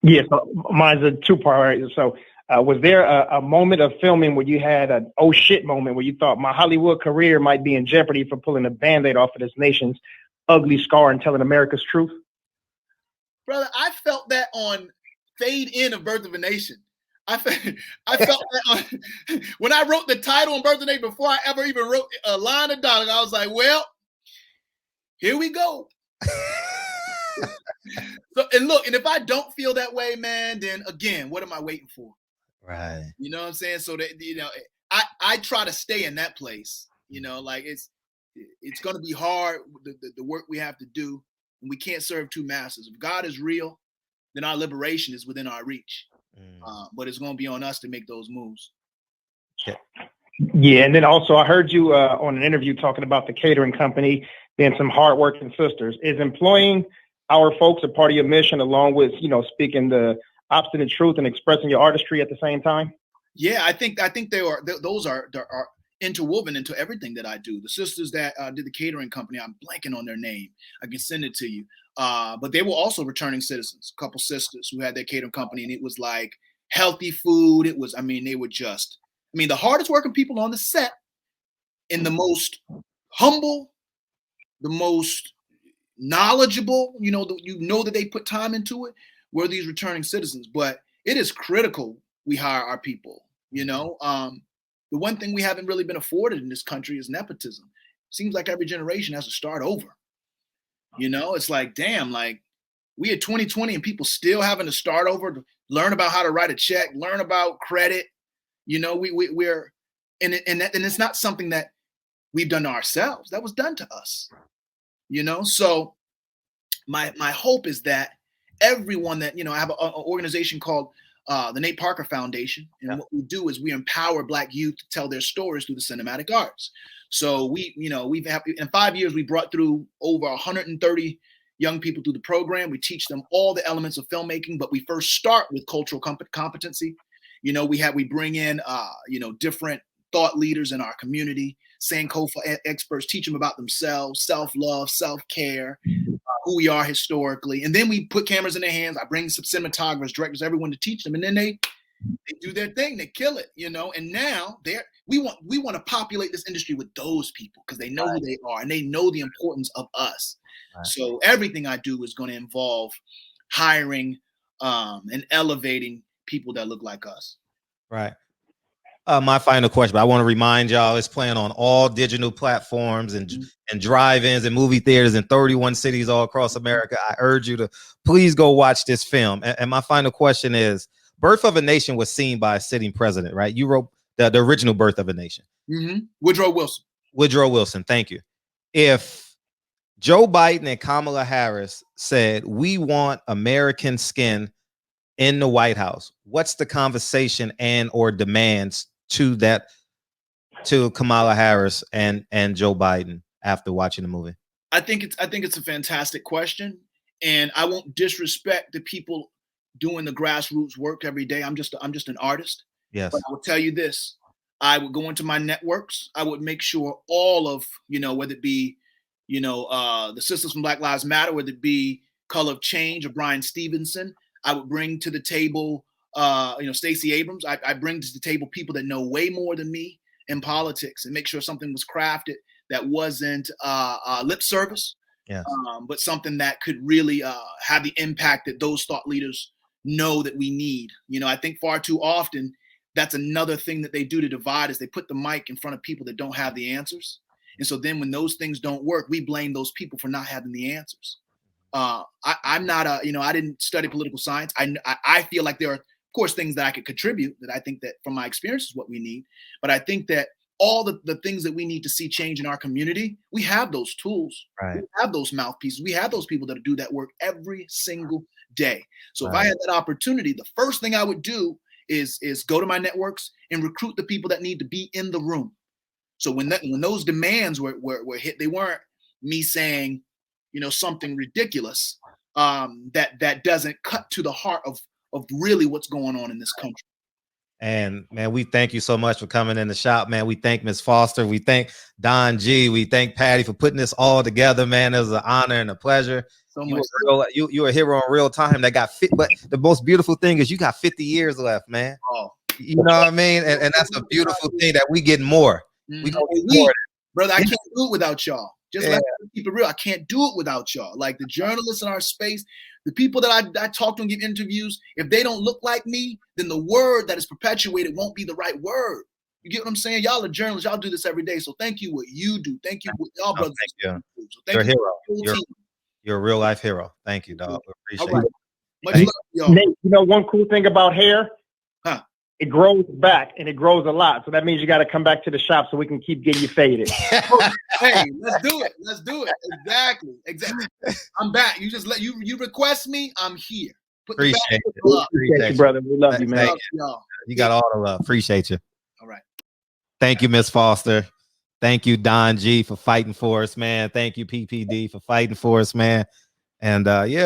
Yeah, so mine's a two-part. Right? So was there a moment of filming where you had an oh shit moment where you thought my Hollywood career might be in jeopardy for pulling a Band-Aid off of this nation's ugly scar and telling America's truth? Brother, I felt that on Fade In of Birth of a Nation. I felt that when I wrote the title on Birth of a Nation before I ever even wrote a line of dialogue. I was like, well, here we go. So, and look, and if I don't feel that way, man, then again, what am I waiting for? Right. You know what I'm saying? So that, you know, I try to stay in that place, you know, like it's going to be hard, the work we have to do, and we can't serve two masters. If God is real, then our liberation is within our reach. But it's going to be on us to make those moves. Yeah, and then also I heard you on an interview talking about the catering company being some hardworking sisters. Is employing our folks a part of your mission, along with, you know, speaking the obstinate truth and expressing your artistry at the same time? Yeah, I think those are interwoven into everything that I do. The sisters that did the catering company, I'm blanking on their name. I can send it to you. But they were also returning citizens, a couple sisters who had their catering company, and it was like healthy food. It was, they were just, the hardest working people on the set, and the most humble, the most knowledgeable, that they put time into it, were these returning citizens. But it is critical we hire our people, The one thing we haven't really been afforded in this country is nepotism. Seems like every generation has to start over. It's like, damn, like we at 2020 and people still having to start over to learn about how to write a check, learn about credit. We're and it's not something that we've done to ourselves. That was done to us. So my hope is that everyone that, I have an organization called the Nate Parker Foundation. And what we do is we empower Black youth to tell their stories through the cinematic arts. So we've in 5 years, we brought through over 130 young people through the program. We teach them all the elements of filmmaking, but we first start with cultural competency. We bring in, different thought leaders in our community, Sankofa experts, teach them about themselves, self-love, self-care, who we are historically. And then we put cameras in their hands. I bring some cinematographers, directors, everyone to teach them. And then they do their thing. They kill it, And now we want to populate this industry with those people because they know who they are and they know the importance of us. Right. So everything I do is going to involve hiring and elevating people that look like us. Right. My final question, but I want to remind y'all, it's playing on all digital platforms and drive-ins and movie theaters in 31 cities all across America. I urge you to please go watch this film. And my final question is, Birth of a Nation was seen by a sitting president, right? You wrote the original Birth of a Nation. Mm-hmm. Woodrow Wilson. Woodrow Wilson, thank you. If Joe Biden and Kamala Harris said, we want American skin in the White House, what's the conversation and or demands to Kamala Harris and Joe Biden after watching the movie? I think it's a fantastic question, and I won't disrespect the people doing the grassroots work every day. I'm just an artist. Yes. But I will tell you this: I would go into my networks. I would make sure all of whether it be the Sisters from Black Lives Matter, whether it be Color of Change or Brian Stevenson, I would bring to the table. Stacey Abrams, I bring to the table people that know way more than me in politics and make sure something was crafted that wasn't lip service, but something that could really have the impact that those thought leaders know that we need. I think far too often that's another thing that they do to divide is they put the mic in front of people that don't have the answers. And so then when those things don't work, we blame those people for not having the answers. I'm not I didn't study political science. I feel like there are, of course, things that I could contribute that I think that from my experience is what we need. But I think that all the things that we need to see change in our community, we have those tools. Right. We have those mouthpieces. We have those people that do that work every single day. So if I had that opportunity, the first thing I would do is go to my networks and recruit the people that need to be in the room. So when those demands were hit, they weren't me saying, something ridiculous that doesn't cut to the heart of really what's going on in this country. And man, we thank you so much for coming in the shop, man. We thank Ms. Foster. We thank Don G. We thank Patty for putting this all together, man. It was an honor and a pleasure. So You much. you a hero in real time that got fit. But the most beautiful thing is you got 50 years left, man. Oh. You know what I mean? And that's a beautiful thing that we getting more. We gonna get more. Brother, I can't do it without y'all. Just let me keep it real. I can't do it without y'all. Like the journalists in our space, the people that I talk to and give interviews, if they don't look like me, then the word that is perpetuated won't be the right word. You get what I'm saying? Y'all are journalists. Y'all do this every day. So thank you what you do. Thank you what y'all brothers. Thank you. So You're a hero. You're a real life hero. Thank you, dog. We appreciate it. Much love, y'all. Nate, you know one cool thing about hair? Huh? It grows back and it grows a lot. So that means you got to come back to the shop so we can keep getting you faded. Hey, let's do it. Let's do it. Exactly. I'm back. You just you request me. I'm here. Appreciate you, brother. We love you, man. You got all the love. Appreciate you. All right. Thank you, Miss Foster. Thank you, Don G, for fighting for us, man. Thank you, PPD, for fighting for us, man. And yeah.